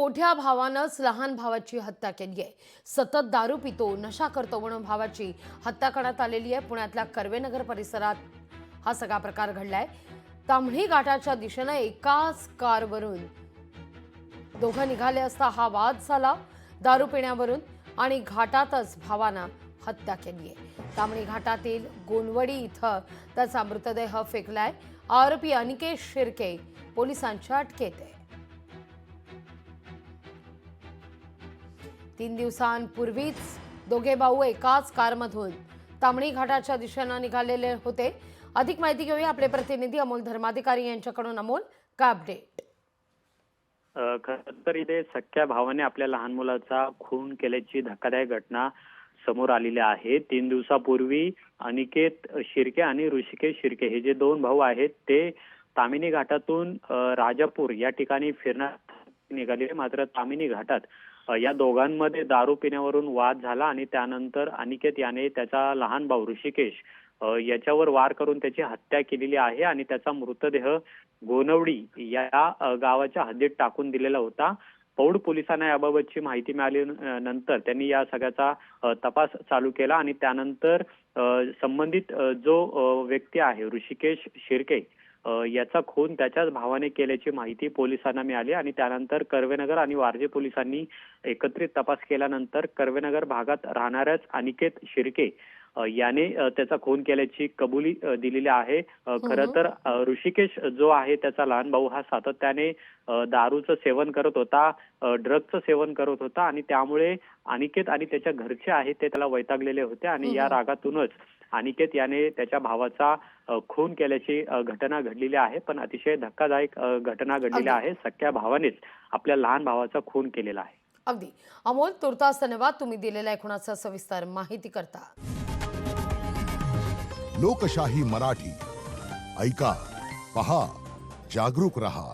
मोठ्या भावानंच लहान भावाची हत्या केली आहे। सतत दारू पितो, नशा करतो म्हणून भावाची हत्या करण्यात आलेली आहे। पुण्यातल्या कर्वेनगर परिसरात हा सगळा प्रकार घडलाय। ताम्हणी घाटाच्या दिशेने एकाच कारवरून दोघं निघाले असता हा वाद झाला दारू पिण्यावरून आणि घाटातच भावानं हत्या केली आहे। ताम्हणी घाटातील गोनवडी इथं त्याचा मृतदेह फेकलाय। आरोपी अनिकेत शिर्के पोलिसांच्या अटकेत आहे। 3 दिवसांपूर्वीच दोघे भाऊ एकाच कारमधून ताम्हणी घाटाच्या दिशेने निघालेले होते। अधिक माहिती घेऊया आपले प्रतिनिधी अमोल धर्माधिकारी यांच्याकडून। अमोल, काय अपडेट? खरं तर इथे सख्या भावाने आपल्या लहान मुलाचा खून केल्याची धक्कादायक घटना समोर आलेली आहे। 3 दिवसापूर्वी अनिकेत शिर्के आणि ऋषिकेश शिर्के हे जे 2 भाऊ आहेत ते ताम्हिणी घाटातून राजापूर या ठिकाणी फिरण्यास निघाले। मात्र ताम्हिणी घाटात या दोघांमध्ये दारू पिण्यावरून वाद झाला आणि त्यानंतर अनिकेत याने त्याचा लहान भाऊ ऋषिकेश याच्यावर वार करून त्याची हत्या केलेली आहे आणि त्याचा मृतदेह गोनवडी या गावाच्या हद्दीत टाकून दिलेला होता। पौड पोलिसांना याबाबतची माहिती मिळाली नंतर त्यांनी या सगळ्याचा तपास चालू केला आणि त्यानंतर संबंधित जो व्यक्ती आहे ऋषिकेश शिर्के याचा खून त्याच्याच भावाने केल्याची माहिती पोलिसांना मिळाली आणि त्यानंतर कर्वेनगर आणि वारजे पोलिसांनी एकत्रित तपास केल्यानंतर कर्वेनगर भागात राहणाऱ्याच अनिकेत शिर्के याने त्याचा खून केल्याची कबुली दिलेली आहे। खरं तर ऋषिकेश जो आहे त्याचा लहान भाऊ हा सातत्याने दारूचं सेवन करत होता, ड्रग्जचं सेवन करत होता आणि त्यामुळे अनिकेत आणि त्याच्या घरचे आहेत ते त्याला वैतागलेले होते आणि या रागातूनच अनिकेत याने त्याच्या भावाचा खून केल्याची घटना घडलेली आहे। पण अतिशय धक्कादायक घटना घडलेली आहे। सख्या भावानेच आपल्या लहान भावाचा खून केलेला आहे। अगदी अमोल, तुर्तास धन्यवाद तुम्ही दिलेल्या एकूणाचा सविस्तर माहिती करता। लोकशाही मराठी ऐका, पहा, जागरूक रहा।